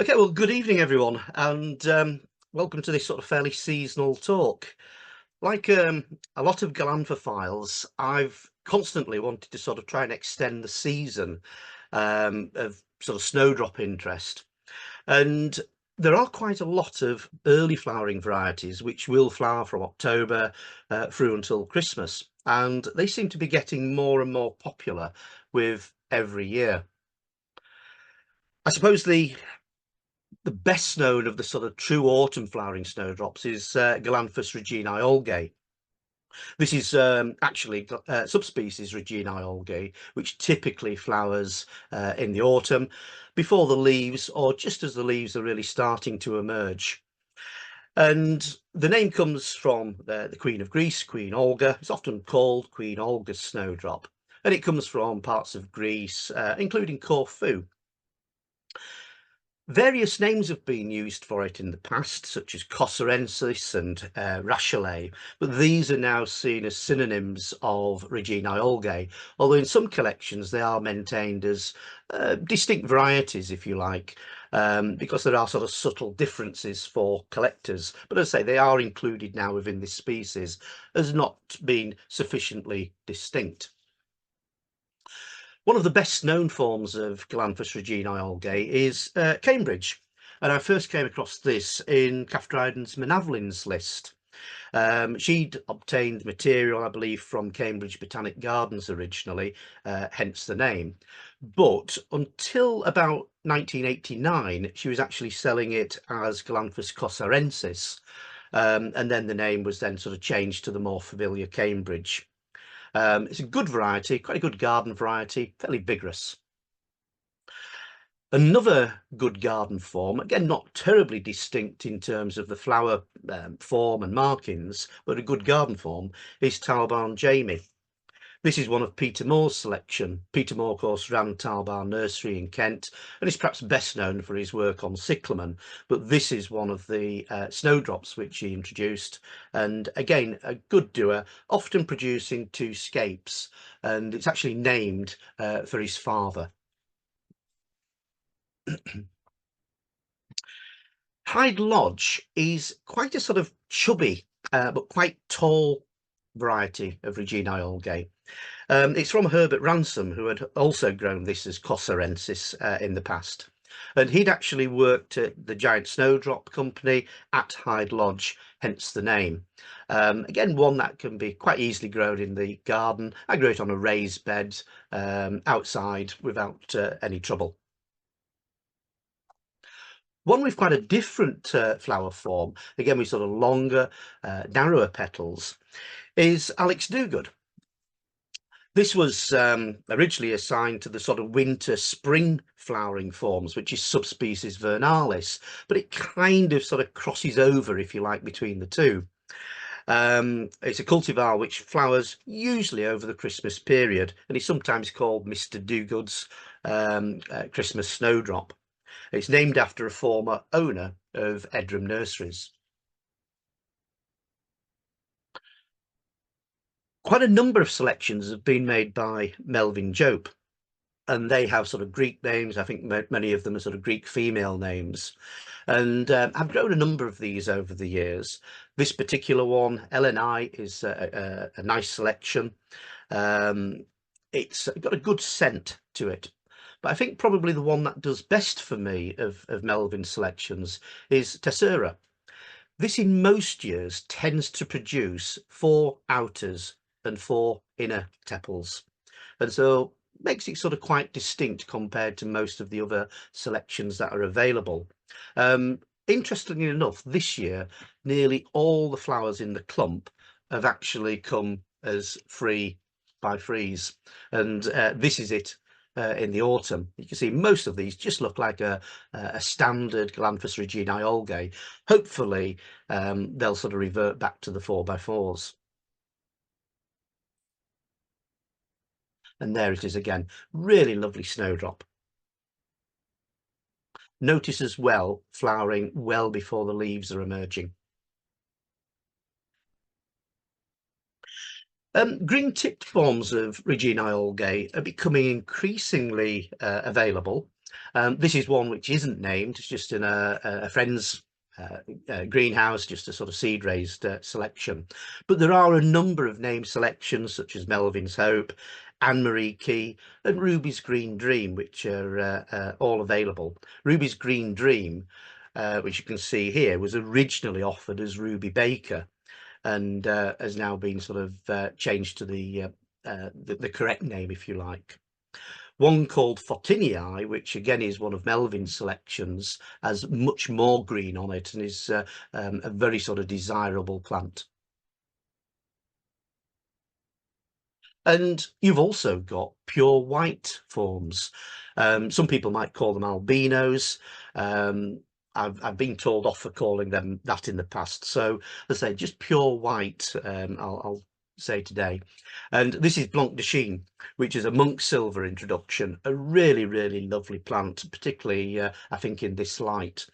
Okay, well, good evening, everyone, and welcome to this sort of fairly seasonal talk. Like a lot of Galanthophiles, I've constantly wanted to sort of try and extend the season of sort of snowdrop interest. And there are quite a lot of early flowering varieties which will flower from October through until Christmas. And they seem to be getting more and more popular with every year. I suppose the best known of the sort of true autumn flowering snowdrops is Galanthus reginae-olgae. This is actually subspecies reginae-olgae, which typically flowers in the autumn before the leaves, or just as the leaves are really starting to emerge. And the name comes from the Queen of Greece, Queen Olga. It's often called Queen Olga's snowdrop, and it comes from parts of Greece, including Corfu. Various names have been used for it in the past, such as cossarensis and rachelet, but these are now seen as synonyms of reginae-olgae, although in some collections they are maintained as distinct varieties, if you like, because there are sort of subtle differences for collectors. But as I say, they are included now within this species as not being sufficiently distinct. One of the best known forms of Galanthus reginae-olgae is Cambridge, and I first came across this in Dryden's Monavelin's list. She'd obtained material, I believe, from Cambridge Botanic Gardens originally, hence the name. But until about 1989, she was actually selling it as Galanthus cossarensis, and then the name was then sort of changed to the more familiar Cambridge. It's a good variety, quite a good garden variety, fairly vigorous. Another good garden form, again not terribly distinct in terms of the flower form and markings, but a good garden form, is Talbarn Jamie. This is one of Peter Moore's selection. Peter Moore, of course, ran Talbarn Nursery in Kent and is perhaps best known for his work on cyclamen, but this is one of the snowdrops which he introduced, and again a good doer, often producing two scapes, and it's actually named for his father. Hyde Lodge is quite a sort of chubby but quite tall variety of reginae-olgae. It's from Herbert Ransom, who had also grown this as cossarensis in the past. And he'd actually worked at the Giant Snowdrop Company at Hyde Lodge, hence the name. Again, one that can be quite easily grown in the garden. I grew it on a raised bed outside without any trouble. One with quite a different flower form, again with sort of longer, narrower petals, is Alex Dogood. This was originally assigned to the sort of winter spring flowering forms, which is subspecies vernalis, but it kind of sort of crosses over, if you like, between the two. It's a cultivar which flowers usually over the Christmas period, and is sometimes called Mr. Dogood's Christmas snowdrop. It's named after a former owner of Edram Nurseries. Quite a number of selections have been made by Melvin Jope, and they have sort of Greek names. I think many of them are sort of Greek female names. And I've grown a number of these over the years. This particular one, Eleni, is a nice selection. It's got a good scent to it. But I think probably the one that does best for me of Melvin's selections is Tessera. This in most years tends to produce 4 outers and 4 inner tepals, and so makes it sort of quite distinct compared to most of the other selections that are available. Interestingly enough, this year nearly all the flowers in the clump have actually come as free by freeze, and this is it in the autumn. You can see most of these just look like a standard Galanthus reginae-olgae. Hopefully they'll sort of revert back to the 4x4s. And there it is again, really lovely snowdrop. Notice as well, flowering well before the leaves are emerging. Green-tipped forms of reginae-olgae are becoming increasingly available. This is one which isn't named, it's just in a friend's greenhouse, just a sort of seed raised selection. But there are a number of name selections such as Melvin's Hope, Anne-Marie Key and Ruby's Green Dream, which are all available. Ruby's Green Dream, which you can see here, was originally offered as Ruby Baker and has now been sort of changed to the correct name, if you like. One called Fortinii, which again is one of Melvin's selections, has much more green on it and is a very sort of desirable plant. And you've also got pure white forms. Some people might call them albinos. I've been told off for calling them that in the past. So as I say, just pure white, I'll say today. And this is Blanc de Chine, which is a monk silver introduction, a really, really lovely plant, particularly I think in this light.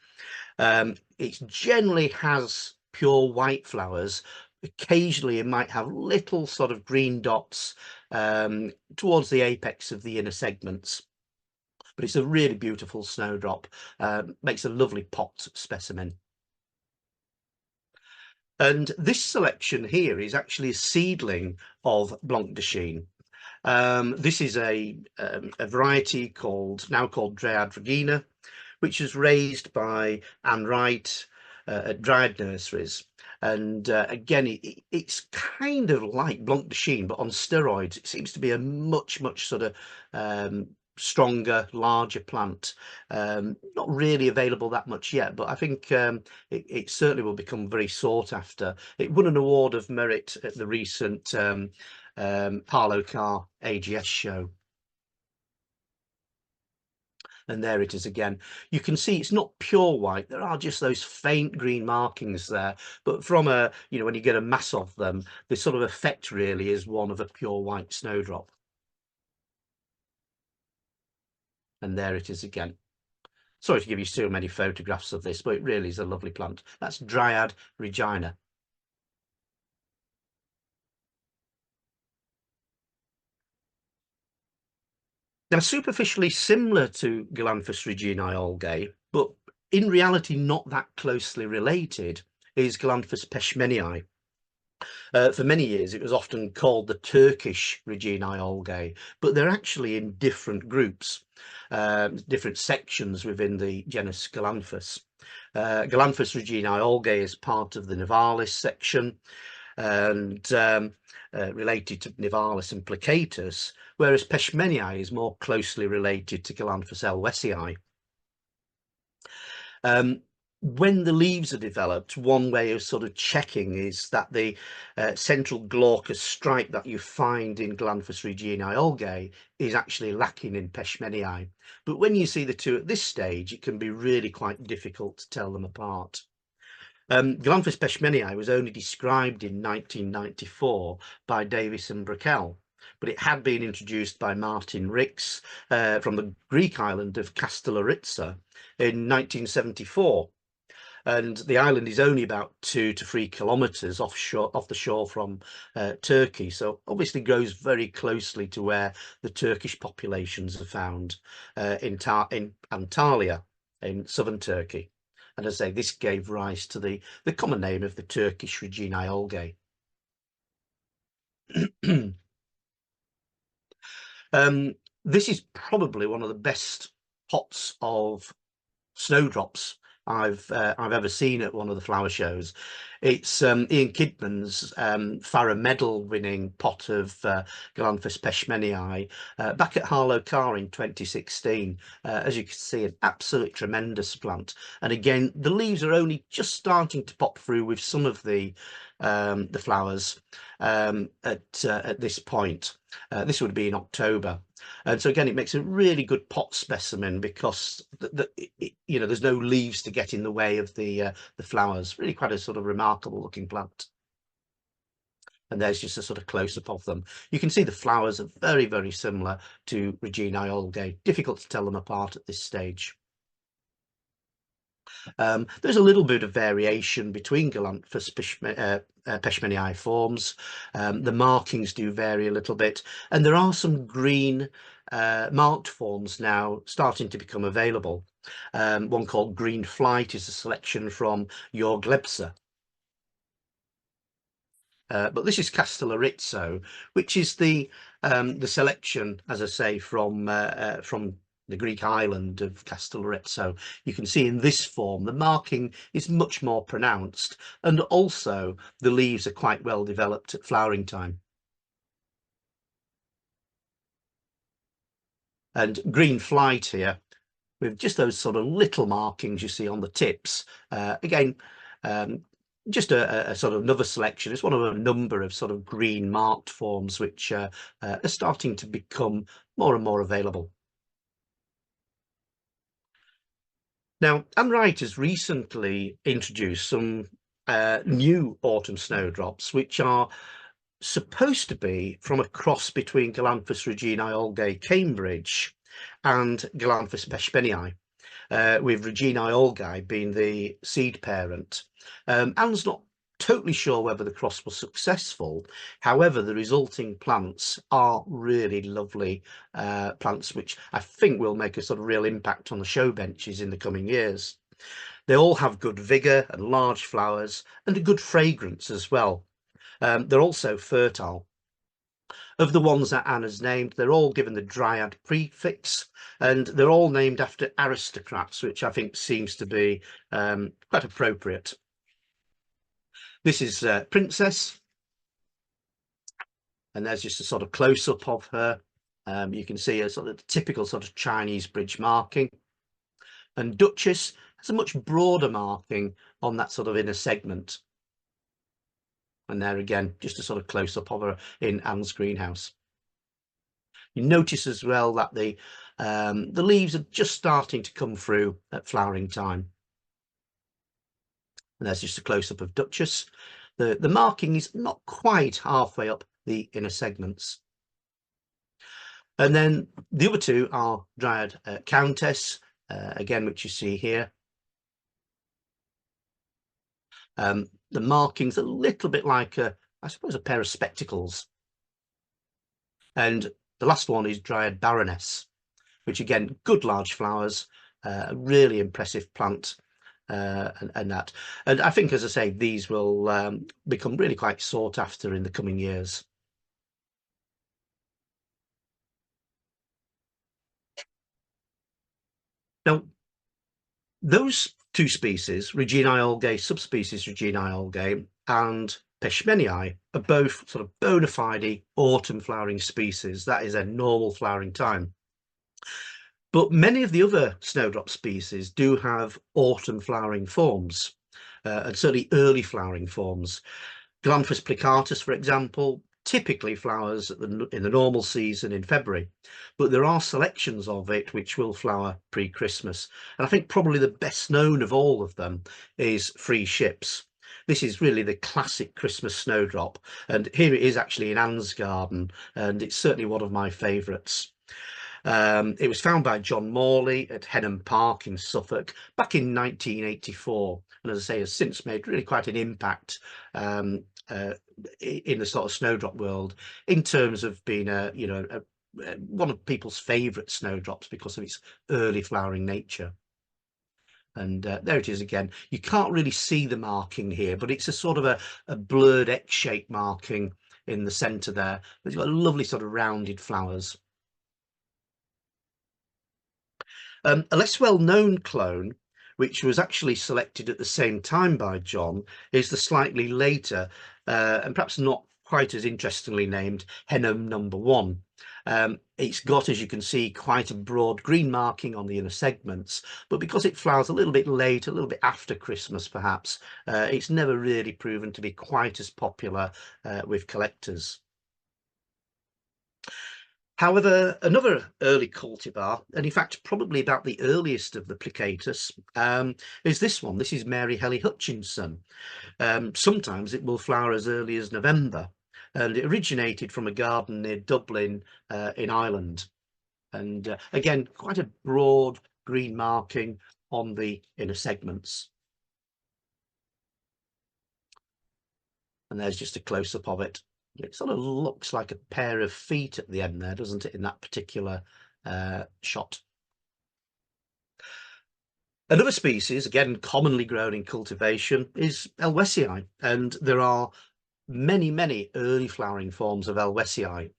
It generally has pure white flowers. Occasionally it might have little sort of green dots towards the apex of the inner segments, but it's a really beautiful snowdrop. Makes a lovely pot specimen. And this selection here is actually a seedling of Blanc de Chine. This is a variety now called Dryad Regina, which is raised by Anne Wright at Dryad Nurseries. And again, it's kind of like Blanc de Chine, but on steroids. It seems to be a much sort of stronger, larger plant. Not really available that much yet, but I think it certainly will become very sought after. It won an award of merit at the recent Harlow Carr AGS show. And there it is again. You can see it's not pure white. There are just those faint green markings there. But from when you get a mass of them, the sort of effect really is one of a pure white snowdrop. And there it is again. Sorry to give you so many photographs of this, but it really is a lovely plant. That's Dryad Regina. Now, superficially similar to Galanthus reginae-olgae, but in reality not that closely related, is Galanthus peshmenii. For many years it was often called the Turkish reginae-olgae, but they're actually in different groups, different sections within the genus Galanthus. Galanthus reginae-olgae is part of the nivalis section and related to nivalis and plicatus, whereas peshmenii is more closely related to Galanthus elwesii. When the leaves are developed, one way of sort of checking is that the central glaucous stripe that you find in Galanthus reginae-olgae is actually lacking in peshmenii. But when you see the two at this stage, it can be really quite difficult to tell them apart. Galanthus peshmenii was only described in 1994 by Davis and Brackell, but it had been introduced by Martin Rix from the Greek island of Castelloritza in 1974. And the island is only about 2 to 3 kilometers off the shore from Turkey, so obviously grows very closely to where the Turkish populations are found in Antalya in southern Turkey. And as I say, this gave rise to the common name of the Turkish reginae-olgae. This is probably one of the best pots of snowdrops I've ever seen at one of the flower shows. It's Ian Kidman's Farrer medal winning pot of Galanthus peshmenii back at Harlow Carr in 2016. As you can see, an absolute tremendous plant. And again, the leaves are only just starting to pop through with some of the flowers at this point. This would be in October. And so again, it makes a really good pot specimen because there's no leaves to get in the way of the flowers. Really quite a sort of remarkable looking plant. And there's just a sort of close-up of them. You can see the flowers are very, very similar to reginae-olgae. Difficult to tell them apart at this stage. There's a little bit of variation between Galanthus peshmenii forms. The markings do vary a little bit, and there are some green marked forms now starting to become available. One called Green Flight is a selection from Yorglebsa. But this is Castellorizzo, which is the selection, as I say, from the Greek island of Castellorizzo. You can see in this form the marking is much more pronounced, and also the leaves are quite well developed at flowering time. And Green Flight here, with just those sort of little markings you see on the tips. Again, just a sort of another selection. It's one of a number of sort of green marked forms which are starting to become more and more available. Now, Anne Wright has recently introduced some new autumn snowdrops, which are supposed to be from a cross between Galanthus reginae-olgae Cambridge and Galanthus peshmenii, with reginae-olgae being the seed parent. Anne's not totally sure whether the cross was successful. However, the resulting plants are really lovely plants, which I think will make a sort of real impact on the show benches in the coming years. They all have good vigour and large flowers and a good fragrance as well. They're also fertile. Of the ones that Anne has named, they're all given the Dryad prefix, and they're all named after aristocrats, which I think seems to be quite appropriate. This is Princess, and there's just a sort of close-up of her. You can see a sort of typical sort of Chinese bridge marking. And Duchess has a much broader marking on that sort of inner segment. And there again, just a sort of close-up of her in Anne's greenhouse. You notice as well that the leaves are just starting to come through at flowering time. And there's just a close-up of Duchess. The marking is not quite halfway up the inner segments. And then the other two are Dryad Countess, again, which you see here. The marking's a little bit like, I suppose, a pair of spectacles. And the last one is Dryad Baroness, which again, good large flowers, a really impressive plant, and that. And I think, as I say, these will become really quite sought after in the coming years. Now, those two species, reginae-olgae, subspecies reginae-olgae, and peshmenii, are both sort of bona fide autumn flowering species. That is a normal flowering time. But many of the other snowdrop species do have autumn flowering forms, and certainly early flowering forms. Galanthus plicatus, for example, typically flowers in the normal season in February, but there are selections of it which will flower pre-Christmas. And I think probably the best known of all of them is Free Ships. This is really the classic Christmas snowdrop, and here it is actually in Anne's garden, and it's certainly one of my favourites. It was found by John Morley at Henham Park in Suffolk back in 1984, and as I say, has since made really quite an impact in the sort of snowdrop world in terms of being one of people's favourite snowdrops because of its early flowering nature. And there it is again. You can't really see the marking here, but it's a sort of a blurred X-shaped marking in the centre there. It's got lovely sort of rounded flowers. A less well-known clone, which was actually selected at the same time by John, is the slightly later and perhaps not quite as interestingly named Henham number 1. It's got, as you can see, quite a broad green marking on the inner segments, but because it flowers a little bit late, a little bit after Christmas perhaps, it's never really proven to be quite as popular with collectors. However, another early cultivar, and in fact probably about the earliest of the plicatus, is this one. This is Mary Helly Hutchinson. Sometimes it will flower as early as November, and it originated from a garden near Dublin in Ireland. And again, quite a broad green marking on the inner segments. And there's just a close-up of it. It sort of looks like a pair of feet at the end there, doesn't it, in that particular shot. Another species, again commonly grown in cultivation, is elwesii, and there are many early flowering forms of elwesii.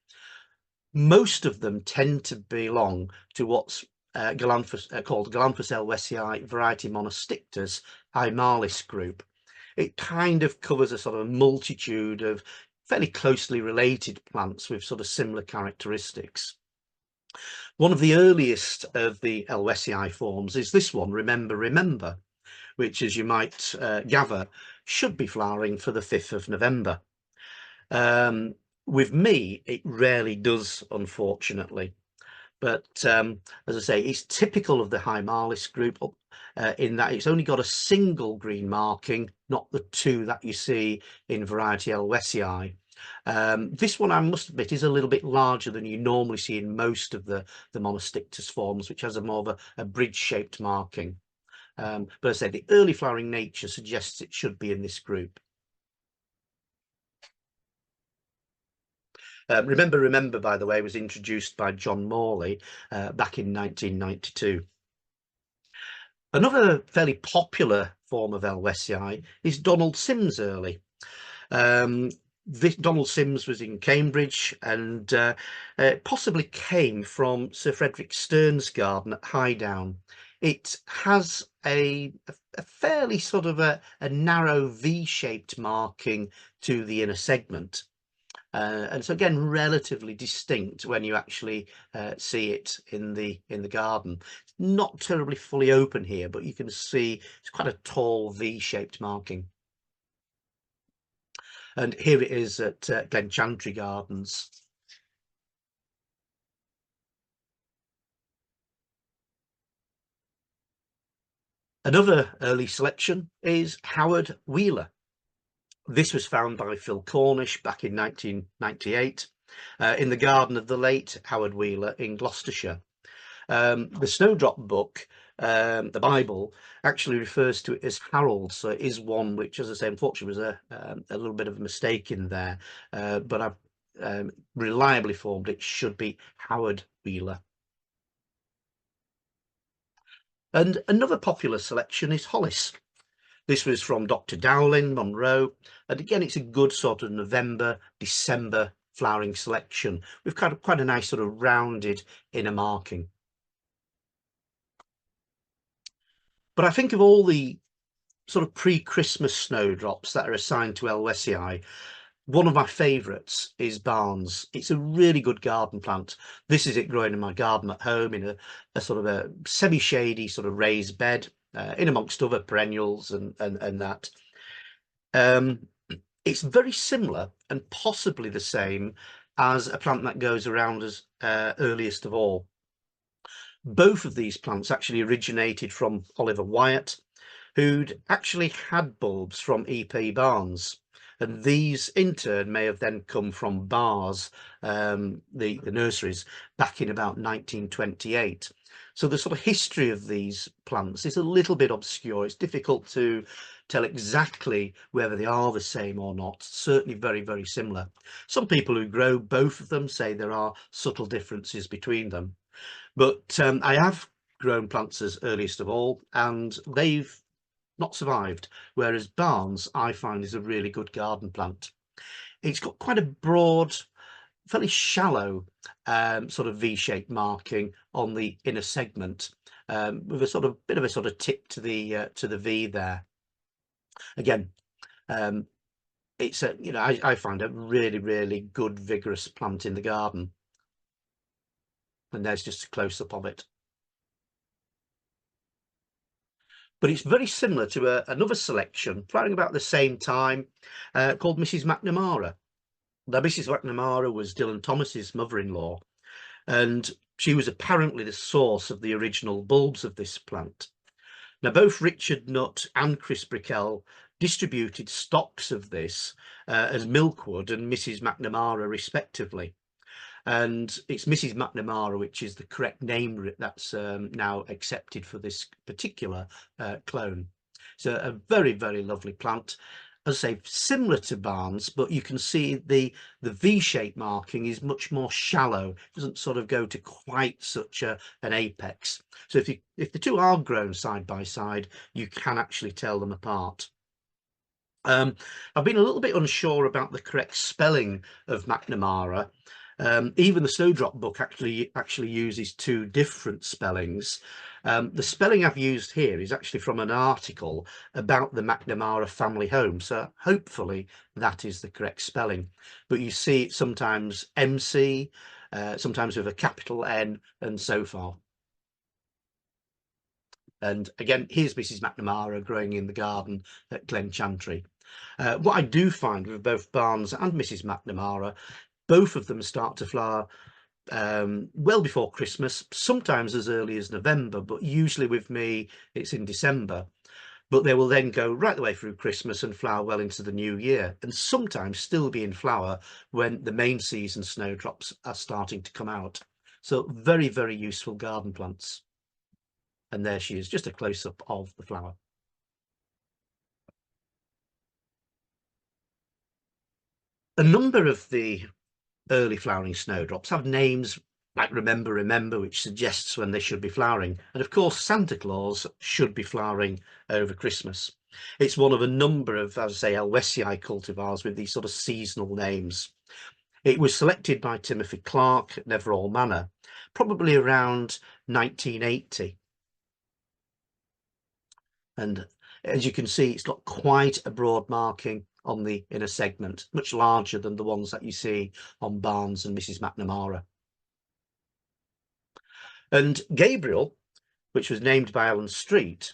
Most of them tend to belong to what's called Galanthus elwesii variety monostictus hymalis group. It kind of covers a sort of multitude of fairly closely related plants with sort of similar characteristics. One of the earliest of the elwesii forms is this one, Remember, which, as you might gather, should be flowering for the 5th of November. With me, it rarely does, unfortunately. But as I say, it's typical of the hymalis group in that it's only got a single green marking, not the two that you see in variety elwesii. This one, I must admit, is a little bit larger than you normally see in most of the monostictus forms, which has a more of a bridge-shaped marking. But as I say, the early flowering nature suggests it should be in this group. Remember, by the way, was introduced by John Morley back in 1992. Another fairly popular form of elwesii is Donald Sims early. Donald Sims was in Cambridge, and possibly came from Sir Frederick Stearns' garden at Highdown. It has a fairly sort of a narrow V-shaped marking to the inner segment. And so again, relatively distinct when you actually see it in the garden. It's not terribly fully open here, but you can see it's quite a tall V-shaped marking. And here it is at Glenchantry Gardens. Another early selection is Howard Wheeler. This was found by Phil Cornish back in 1998 in the garden of the late Howard Wheeler in Gloucestershire. The Snowdrop book, the Bible, actually refers to it as Harold, so it is one which, as I say, unfortunately was a little bit of a mistake in there, but I've reliably formed it should be Howard Wheeler. And another popular selection is Hollis. This was from Dr. Dowling, Monroe, and again it's a good sort of November, December flowering selection with quite a nice sort of rounded inner marking. But I think of all the sort of pre-Christmas snowdrops that are assigned to elwesii, one of my favourites is Barnes. It's a really good garden plant. This is it growing in my garden at home in a sort of a semi-shady sort of raised bed, in amongst other perennials and that. It's very similar and possibly the same as a plant that goes around as earliest of all. Both of these plants actually originated from Oliver Wyatt, who'd actually had bulbs from E.P. Barnes, and these in turn may have then come from Bars, the nurseries, back in about 1928. So the sort of history of these plants is a little bit obscure. It's difficult to tell exactly whether they are the same or not. Certainly very similar. Some people who grow both of them say there are subtle differences between them, but I have grown plants as earliest of all, and they've not survived, whereas Barnes I find is a really good garden plant. It's got quite a broad, fairly shallow sort of V-shaped marking on the inner segment, with a sort of bit of a sort of tip to the V there. Again, it's a, you know, I find a really good vigorous plant in the garden, and there's just a close-up of it. But it's very similar to another selection flowering about the same time, called Mrs. Macnamara. Now, Mrs. Macnamara was Dylan Thomas's mother-in-law, and she was apparently the source of the original bulbs of this plant. Now, both Richard Nutt and Chris Brickell distributed stocks of this as Milkwood and Mrs. Macnamara respectively. And it's Mrs. Macnamara which is the correct name that's now accepted for this particular clone. So a very lovely plant. as I say, similar to Barnes, but you can see the V-shaped marking is much more shallow. It doesn't sort of go to quite such an apex. So if the two are grown side by side, you can actually tell them apart. I've been a little bit unsure about the correct spelling of Macnamara. Even the Snowdrop book actually uses two different spellings. The spelling I've used here is actually from an article about the Macnamara family home, so hopefully that is the correct spelling. But you see it sometimes MC, sometimes with a capital N, and so forth. And again, here's Mrs. Macnamara growing in the garden at Glenchantry. What I do find with both Barnes and Mrs. Macnamara, both of them start to flower well before Christmas, sometimes as early as November, but usually with me it's in December. But they will then go right the way through Christmas and flower well into the new year, and sometimes still be in flower when the main season snowdrops are starting to come out. So very, very useful garden plants. And there she is, just a close-up of the flower. A number of the early flowering snowdrops have names like Remember, which suggests when they should be flowering. And of course, Santa Claus should be flowering over Christmas. It's one of a number of, as I say, elwesii cultivars with these sort of seasonal names. It was selected by Timothy Clark at Neverall Manor, probably around 1980. And as you can see, it's got quite a broad marking on the inner segment, much larger than the ones that you see on Barnes and Mrs. Macnamara. And Gabriel, which was named by Allen Street,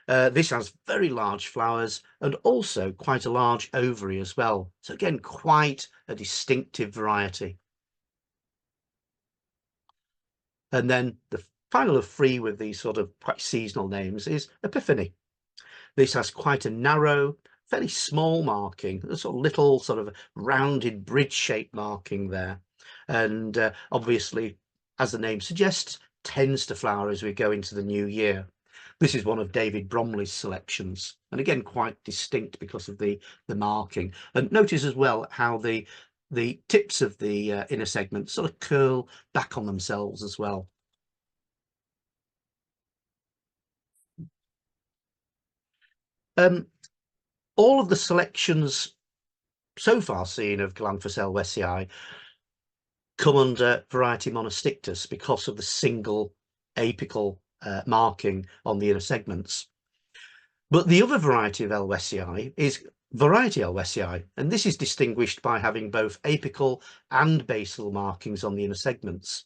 this has very large flowers and also quite a large ovary as well. So again, quite a distinctive variety. And then the final of three with these sort of quite seasonal names is Epiphany. This has quite a narrow, fairly small marking, a sort of little sort of rounded bridge-shaped marking there. And obviously, as the name suggests, tends to flower as we go into the new year. This is one of David Bromley's selections, and again quite distinct because of the marking. And notice as well how the tips of the inner segment sort of curl back on themselves as well. All of the selections so far seen of Galanthus elwesii come under variety monostictus because of the single apical marking on the inner segments. But the other variety of elwesii is variety elwesii, and this is distinguished by having both apical and basal markings on the inner segments.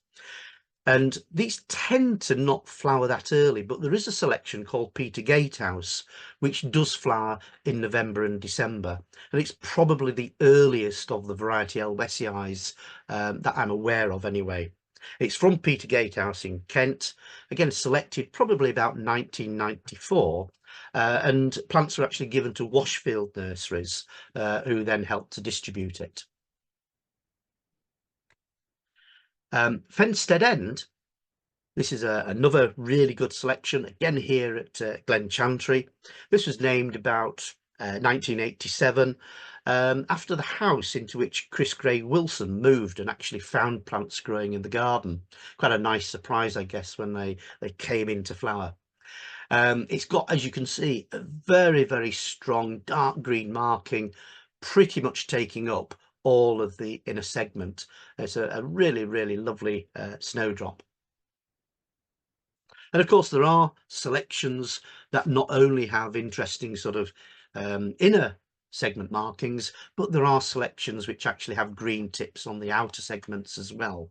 And these tend to not flower that early, but there is a selection called Peter Gatehouse, which does flower in November and December. And it's probably the earliest of the variety elwesii that I'm aware of anyway. It's from Peter Gatehouse in Kent, again selected probably about 1994. And plants were actually given to Washfield nurseries, who then helped to distribute it. Fenstead End, this is another really good selection, again here at Glenchantry. This was named about 1987, after the house into which Chris Gray Wilson moved and actually found plants growing in the garden. Quite a nice surprise, I guess, when they came into flower. It's got, as you can see, a very, very strong dark green marking, pretty much taking up all of the inner segment. It's a really, really lovely snowdrop. And of course, there are selections that not only have interesting sort of inner segment markings, but there are selections which actually have green tips on the outer segments as well.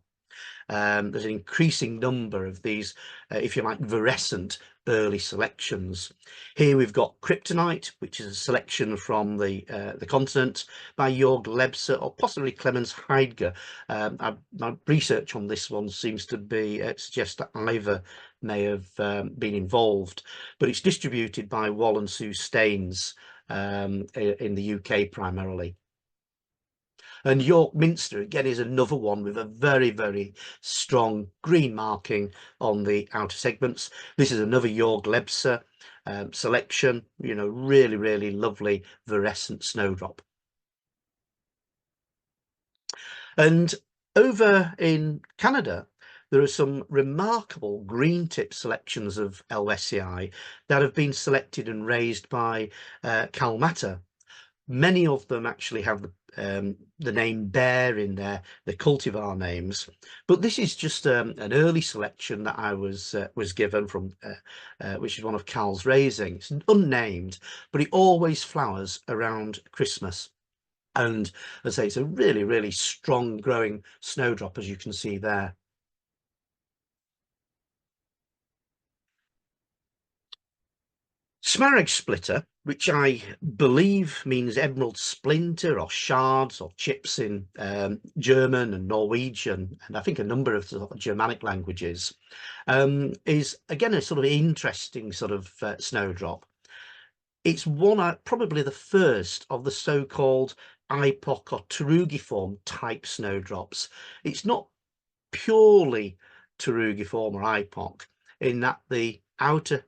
There's an increasing number of these, if you like, virescent early selections. Here we've got Kryptonite, which is a selection from the continent by Jörg Lebser or possibly Clemens Heidger. My research on this one seems to be suggest that Ivor may have been involved, but it's distributed by Wall and Sue Staines in the UK primarily. And York Minster again is another one with a very, very strong green marking on the outer segments. This is another Jörg Lebser, selection, really, really lovely virescent snowdrop. And over in Canada, there are some remarkable green tip selections of elwesii that have been selected and raised by Kalmata. Many of them actually have the name bear in the cultivar names, but this is just an early selection that I was given from, which is one of Cal's raising. It's unnamed, but it always flowers around Christmas. And as I say, it's a really, really strong growing snowdrop, as you can see there. Smaragd splitter, which I believe means emerald splinter or shards or chips in German and Norwegian, and I think a number of sort of Germanic languages, is again a sort of interesting sort of snowdrop. It's probably the first of the so-called epoch or terugiform type snowdrops. It's not purely terugiform or epoch in that the outer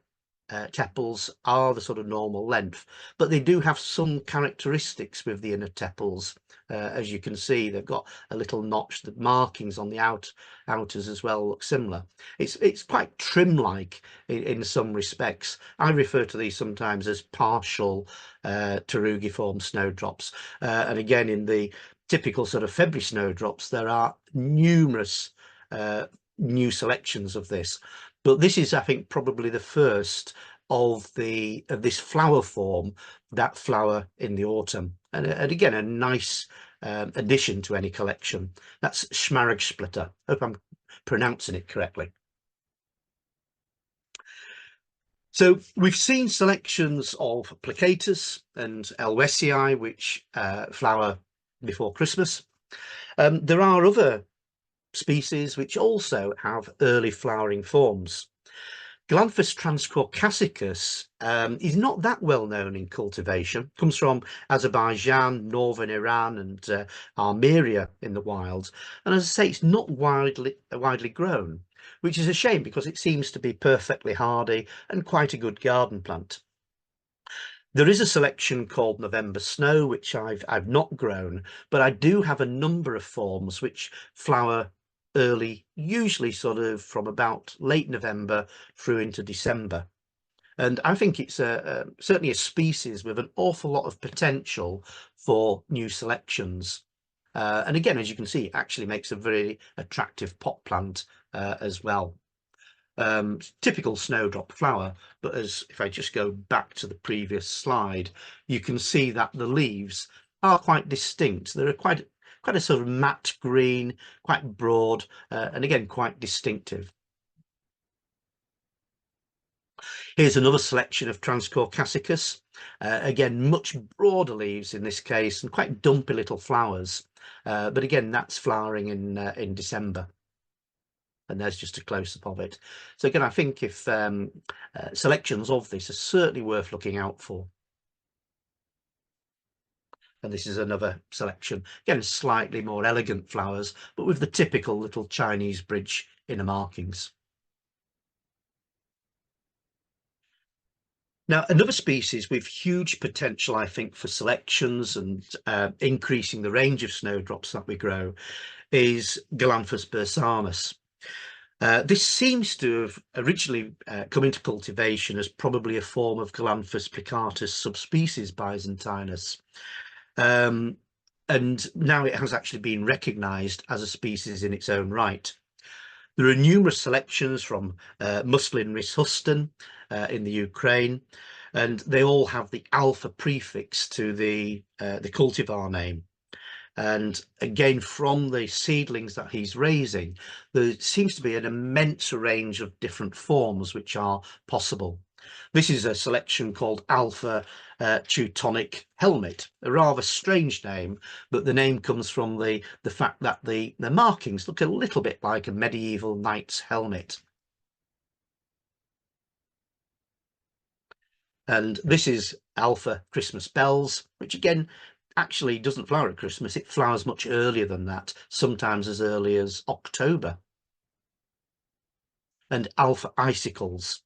tepals are the sort of normal length, but they do have some characteristics with the inner tepals. As you can see, they've got a little notch. The markings on the outers as well look similar. It's quite trim-like in some respects. I refer to these sometimes as partial terugiform snowdrops, and again in the typical sort of February snowdrops there are numerous new selections of this, but this is, I think, probably the first of this flower form that flower in the autumn, and again a nice addition to any collection. That's Smaragd splitter. Hope I'm pronouncing it correctly. So we've seen selections of plicatus and elwesii, which flower before Christmas. There are other species which also have early flowering forms. Galanthus transcaucasicus is not that well known in cultivation. Comes from Azerbaijan, northern Iran, and Armenia in the wild. And as I say, it's not widely grown, which is a shame because it seems to be perfectly hardy and quite a good garden plant. There is a selection called November Snow, which I've not grown, but I do have a number of forms which flower early, usually sort of from about late November through into December. And I think it's certainly a species with an awful lot of potential for new selections. And again, as you can see, it actually makes a very attractive pot plant as well. Typical snowdrop flower, but if I just go back to the previous slide, you can see that the leaves are quite distinct. They're quite a sort of matte green, quite broad, and again quite distinctive. Here's another selection of transcaucasicus. Again, much broader leaves in this case, and quite dumpy little flowers. But again, that's flowering in December. And there's just a close-up of it. So again, I think if selections of this are certainly worth looking out for. And this is another selection, again slightly more elegant flowers, but with the typical little Chinese bridge inner markings. Now, another species with huge potential, I think, for selections and increasing the range of snowdrops that we grow is Galanthus bursanus. This seems to have originally come into cultivation as probably a form of Galanthus plicatus subspecies byzantinus, and now it has actually been recognised as a species in its own right. There are numerous selections from Muslin Rishustan in the Ukraine, and they all have the alpha prefix to the cultivar name. And again, from the seedlings that he's raising, there seems to be an immense range of different forms which are possible. This is a selection called Alpha Teutonic Helmet, a rather strange name, but the name comes from the fact that the markings look a little bit like a medieval knight's helmet. And this is Alpha Christmas Bells, which again actually doesn't flower at Christmas. It flowers much earlier than that, sometimes as early as October. And Alpha Icicles.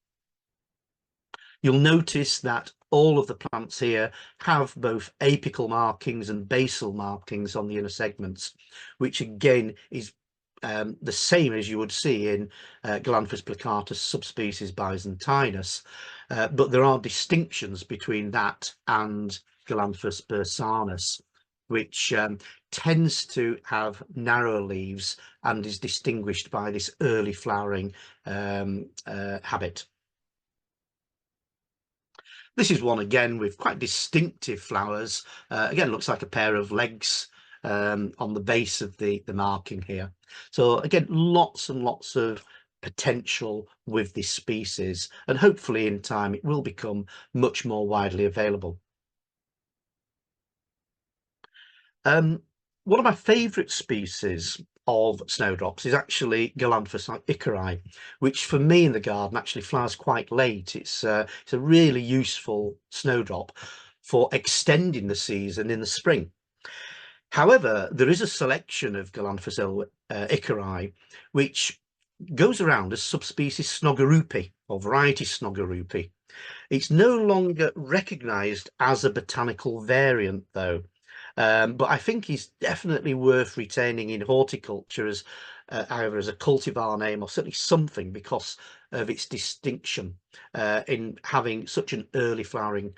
You'll notice that all of the plants here have both apical markings and basal markings on the inner segments, which again is the same as you would see in Galanthus plicatus subspecies byzantinus, but there are distinctions between that and Galanthus bursanus, which tends to have narrower leaves and is distinguished by this early flowering habit. This is one again with quite distinctive flowers. Again, looks like a pair of legs on the base of the marking here. So again, lots and lots of potential with this species, and hopefully in time it will become much more widely available. One of my favourite species of snowdrops is actually Galanthus icari, which for me in the garden actually flowers quite late. It's a really useful snowdrop for extending the season in the spring. However, there is a selection of Galanthus icari which goes around as subspecies Snoggarupi or variety Snoggarupi. It's no longer recognised as a botanical variant though. But I think he's definitely worth retaining in horticulture as either as a cultivar name or certainly something because of its distinction in having such an early flowering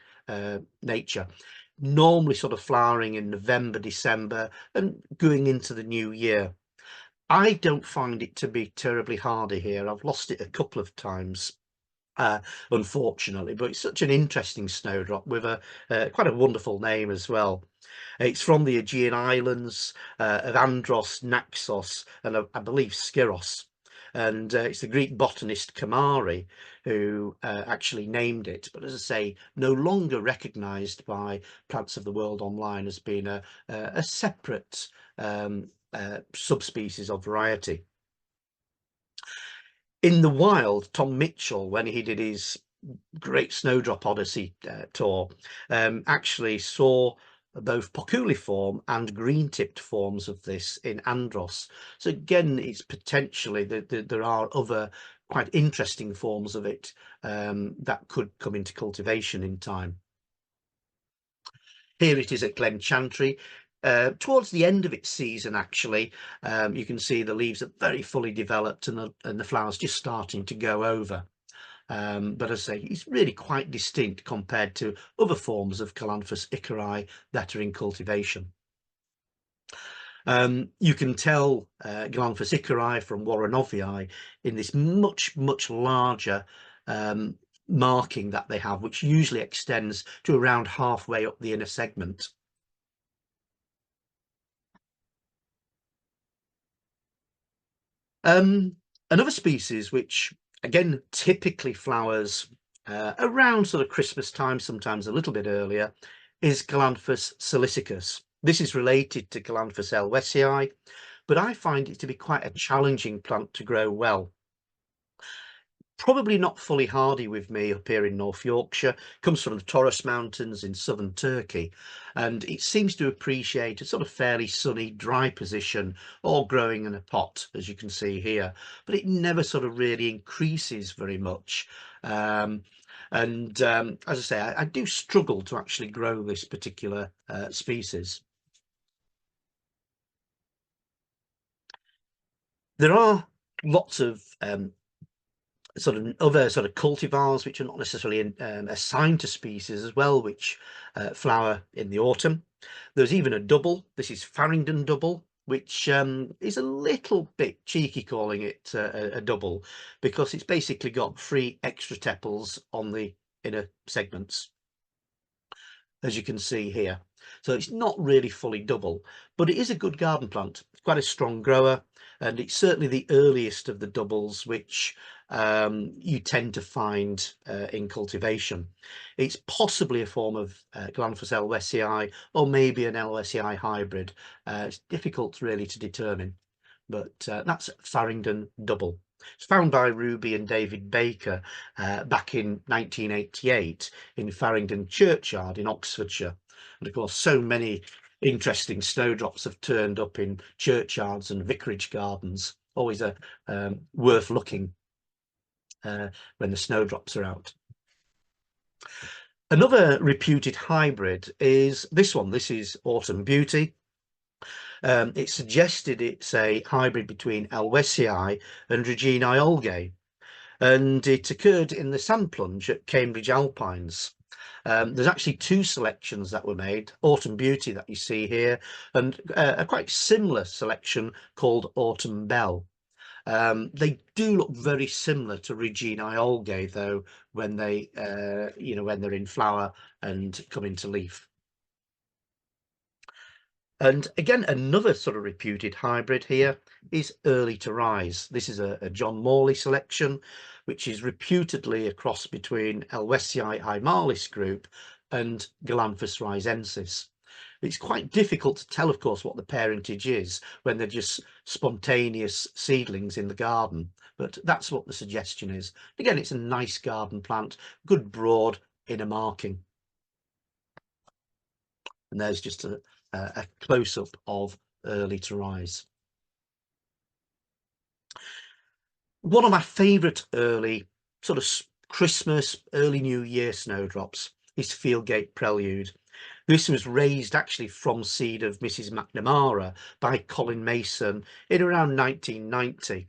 nature. Normally sort of flowering in November, December and going into the new year. I don't find it to be terribly hardy here. I've lost it a couple of times. Unfortunately, but it's such an interesting snowdrop with a quite a wonderful name as well. It's from the Aegean Islands of Andros, Naxos, and I believe Skyros. And it's the Greek botanist Kamari who actually named it. But as I say, no longer recognised by Plants of the World Online as being a separate subspecies of variety. In the wild, Tom Mitchell, when he did his great Snowdrop Odyssey tour, actually saw both poculiform and green-tipped forms of this in Andros. So again, it's potentially that there are other quite interesting forms of it that could come into cultivation in time. Here it is at Glen Chantry. Towards the end of its season, actually, you can see the leaves are very fully developed and the flowers just starting to go over. But as I say, it's really quite distinct compared to other forms of Galanthus icari that are in cultivation. You can tell Galanthus icari from Warrenovii in this much larger marking that they have, which usually extends to around halfway up the inner segment. Another species which again typically flowers around sort of Christmas time, sometimes a little bit earlier, is Galanthus silicicus. This is related to Galanthus elwesii, but I find it to be quite a challenging plant to grow well. Probably not fully hardy with me up here in North Yorkshire. Comes from the Taurus Mountains in southern Turkey, and it seems to appreciate a sort of fairly sunny, dry position, or growing in a pot, as you can see here. But it never sort of really increases very much. As I say, I do struggle to actually grow this particular species. There are lots of sort of other sort of cultivars which are not necessarily assigned to species as well, which flower in the autumn. There's even a double. This is Farringdon double, which is a little bit cheeky calling it a double because it's basically got 3 extra tepals on the inner segments, as you can see here. So it's not really fully double, but it is a good garden plant. It's quite a strong grower, and it's certainly the earliest of the doubles which you tend to find in cultivation. It's possibly a form of Galanthus elwesii or maybe an elwesii hybrid. It's difficult really to determine, but that's Farringdon double. It's found by Ruby and David Baker back in 1988 in Farringdon Churchyard in Oxfordshire. And of course, so many interesting snowdrops have turned up in churchyards and vicarage gardens. Always worth looking when the snowdrops are out. Another reputed hybrid is this one. This is Autumn Beauty. It's suggested it's a hybrid between elwesii and reginae-olgae, and it occurred in the sand plunge at Cambridge Alpines. There's actually two selections that were made, Autumn Beauty that you see here, and a quite similar selection called Autumn Belle. They do look very similar to reginae-olgae though, when they, when they're in flower and come into leaf. And again, another sort of reputed hybrid here is Early to Rise. This is a John Morley selection, which is reputedly a cross between Elwesii hymalis group and Galanthus risensis. It's quite difficult to tell, of course, what the parentage is when they're just spontaneous seedlings in the garden, but that's what the suggestion is. Again, it's a nice garden plant, good broad inner marking. And there's just a close-up of Early to Rise. One of my favourite early sort of Christmas, early New Year snowdrops is Fieldgate Prelude. This was raised actually from seed of Mrs. Macnamara by Colin Mason in around 1990.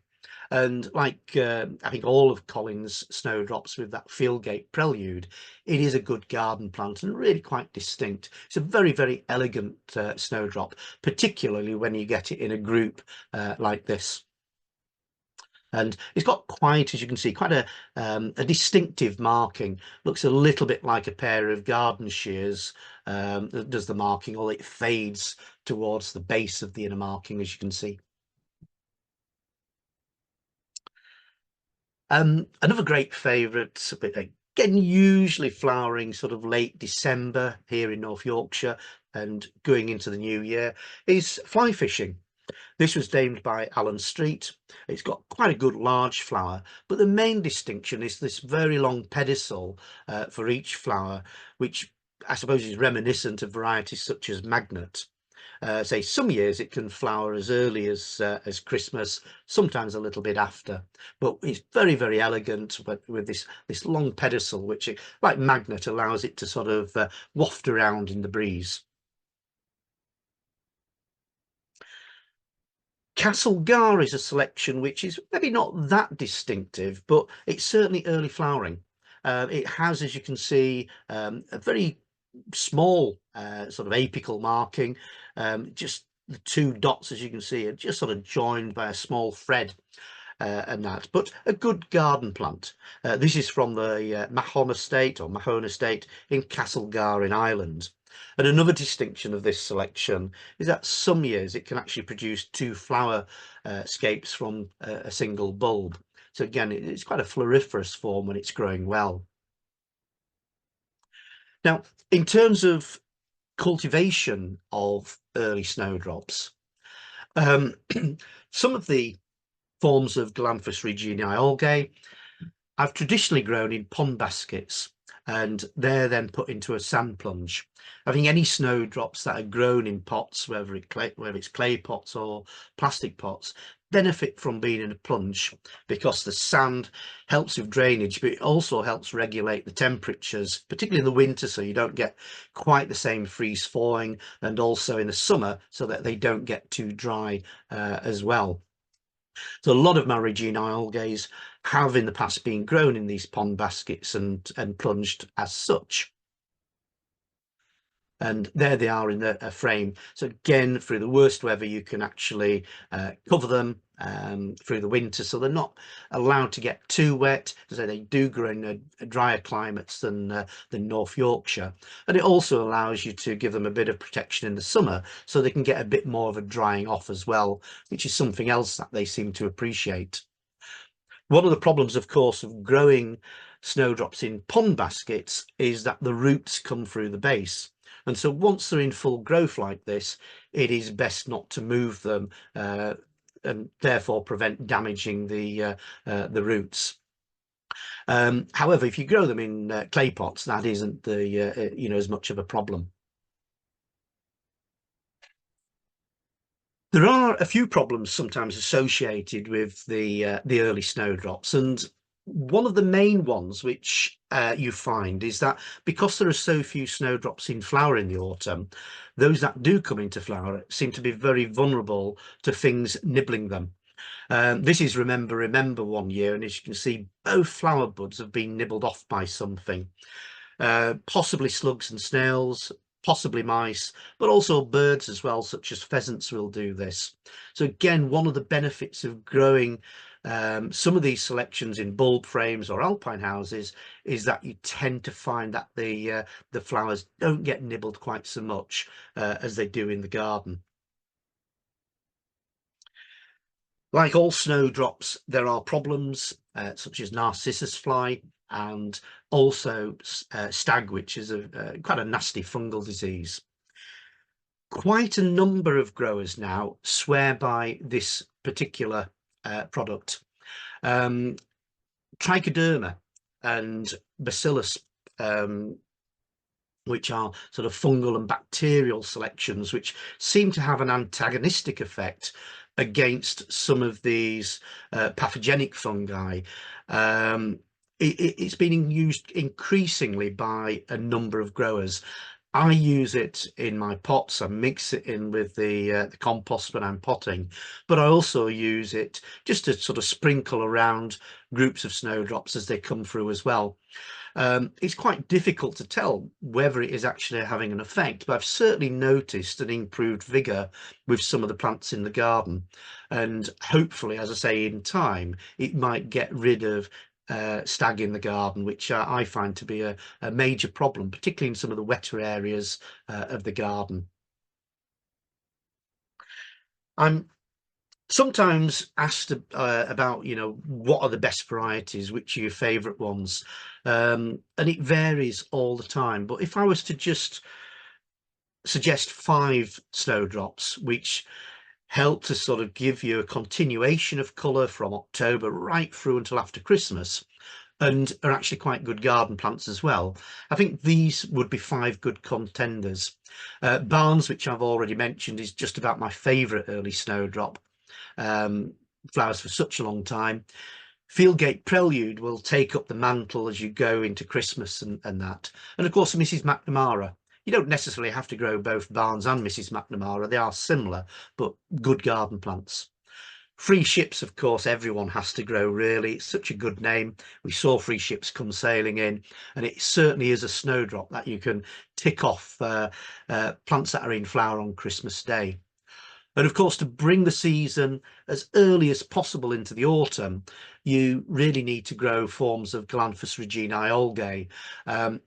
And like I think all of Colin's snowdrops with that Fieldgate Prelude, it is a good garden plant and really quite distinct. It's a very, very elegant snowdrop, particularly when you get it in a group like this. And it's got quite, as you can see, quite a distinctive marking. Looks a little bit like a pair of garden shears that does the marking, or it fades towards the base of the inner marking, as you can see. Another great favourite, again, usually flowering sort of late December here in North Yorkshire and going into the new year, is fly fishing. This was named by Alan Street. It's got quite a good large flower, but the main distinction is this very long pedicel for each flower, which I suppose is reminiscent of varieties such as Magnet. Say some years it can flower as early as Christmas, sometimes a little bit after, but it's very, very elegant with this long pedicel, which, like Magnet, allows it to sort of waft around in the breeze. Castlegar is a selection which is maybe not that distinctive, but it's certainly early flowering. It has, as you can see, a very small sort of apical marking. Just the two dots, as you can see, are just sort of joined by a small thread. And that, but a good garden plant. This is from the Mahon estate or Mahon estate in Castlegar in Ireland. And another distinction of this selection is that some years it can actually produce two flower scapes from a single bulb. So again, it's quite a floriferous form when it's growing well. Now, in terms of cultivation of early snowdrops, some of the forms of Galanthus reginae-olgae I've traditionally grown in pond baskets, and they're then put into a sand plunge. I think any snowdrops that are grown in pots, whether it's clay pots or plastic pots, benefit from being in a plunge because the sand helps with drainage, but it also helps regulate the temperatures, particularly in the winter, so you don't get quite the same freeze thawing, and also in the summer so that they don't get too dry as well. So a lot of my reginae-olgae have in the past been grown in these pond baskets and plunged as such. And there they are in a frame. So again, through the worst weather, you can actually cover them through the winter, so they're not allowed to get too wet. So they do grow in drier climates than North Yorkshire, and it also allows you to give them a bit of protection in the summer, so they can get a bit more of a drying off as well, which is something else that they seem to appreciate. One of the problems, of course, of growing snowdrops in pond baskets is that the roots come through the base. And so once they're in full growth like this, it is best not to move them and therefore prevent damaging the roots. However, if you grow them in clay pots, that isn't as much of a problem. There are a few problems sometimes associated with the early snowdrops, and One of the main ones which you find is that because there are so few snowdrops in flower in the autumn, those that do come into flower seem to be very vulnerable to things nibbling them. This is remember one year, and as you can see, both flower buds have been nibbled off by something. Possibly slugs and snails, possibly mice, but also birds as well, such as pheasants will do this. So again, one of the benefits of growing some of these selections in bulb frames or alpine houses is that you tend to find that the flowers don't get nibbled quite so much as they do in the garden. Like all snowdrops, there are problems such as narcissus fly and also stag, which is quite a nasty fungal disease. Quite a number of growers now swear by this particular product. Trichoderma and bacillus, which are sort of fungal and bacterial selections, which seem to have an antagonistic effect against some of these pathogenic fungi. It's been used increasingly by a number of growers. I use it in my pots. I mix it in with the compost when I'm potting, but I also use it just to sort of sprinkle around groups of snowdrops as they come through as well. It's quite difficult to tell whether it is actually having an effect, but I've certainly noticed an improved vigour with some of the plants in the garden. And hopefully, as I say, in time, it might get rid of stag in the garden, which I find to be a major problem, particularly in some of the wetter areas of the garden. I'm sometimes asked about, you know, what are the best varieties, which are your favourite ones, and it varies all the time. But if I was to just suggest 5 snowdrops which help to sort of give you a continuation of colour from October right through until after Christmas, and are actually quite good garden plants as well, I think these would be 5 good contenders. Barnes, which I've already mentioned, is just about my favourite early snowdrop. Flowers for such a long time. Fieldgate Prelude will take up the mantle as you go into Christmas and that. And of course, Mrs. Macnamara. You don't necessarily have to grow both Barnes and Mrs. Macnamara. They are similar, but good garden plants. Free Ships, of course, everyone has to grow, really. It's such a good name. We saw Free Ships come sailing in, and it certainly is a snowdrop that you can tick off plants that are in flower on Christmas Day. And of course, to bring the season as early as possible into the autumn, you really need to grow forms of Galanthus reginae-olgae.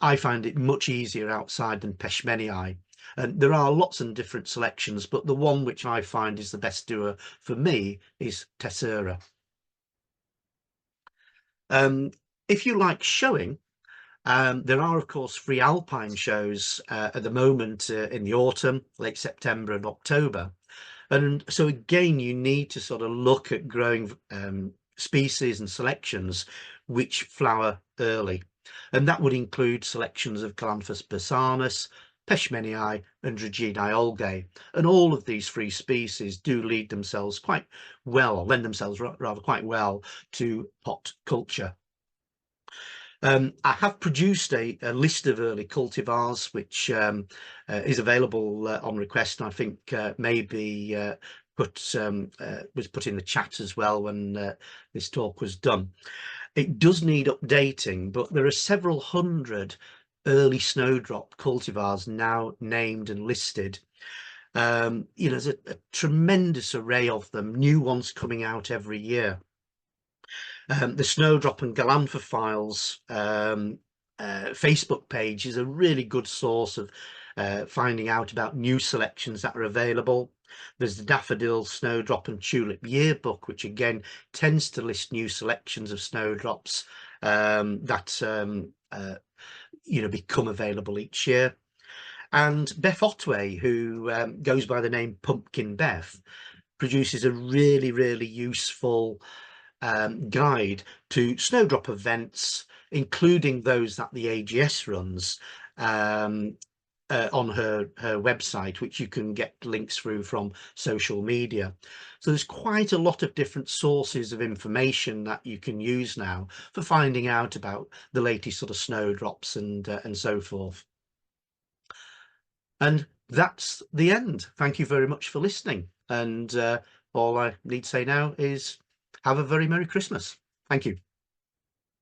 I find it much easier outside than peshmenii. And there are lots of different selections, but the one which I find is the best doer for me is Tessera. If you like showing, there are, of course, free alpine shows at the moment in the autumn, late September and October. And so again, you need to sort of look at growing species and selections which flower early. And that would include selections of Galanthus bursanus, peshmenii and reginae-olgae. And all of these three species do lead themselves quite well, or lend themselves rather quite well to pot culture. I have produced a list of early cultivars, which is available on request, and I think maybe was put in the chat as well when this talk was done. It does need updating, but there are several hundred early snowdrop cultivars now named and listed. You know, there's a tremendous array of them, new ones coming out every year. The Snowdrop and Galanthus files Facebook page is a really good source of finding out about new selections that are available. There's the Daffodil, Snowdrop and Tulip Yearbook, which again tends to list new selections of snowdrops that you know, become available each year. And Beth Otway, who goes by the name Pumpkin Beth, produces a really useful guide to snowdrop events, including those that the AGS runs, on her website, which you can get links through from social media. So there's quite a lot of different sources of information that you can use now for finding out about the latest sort of snowdrops and so forth. And that's the end. Thank you very much for listening. And all I need to say now is have a very Merry Christmas. Thank you.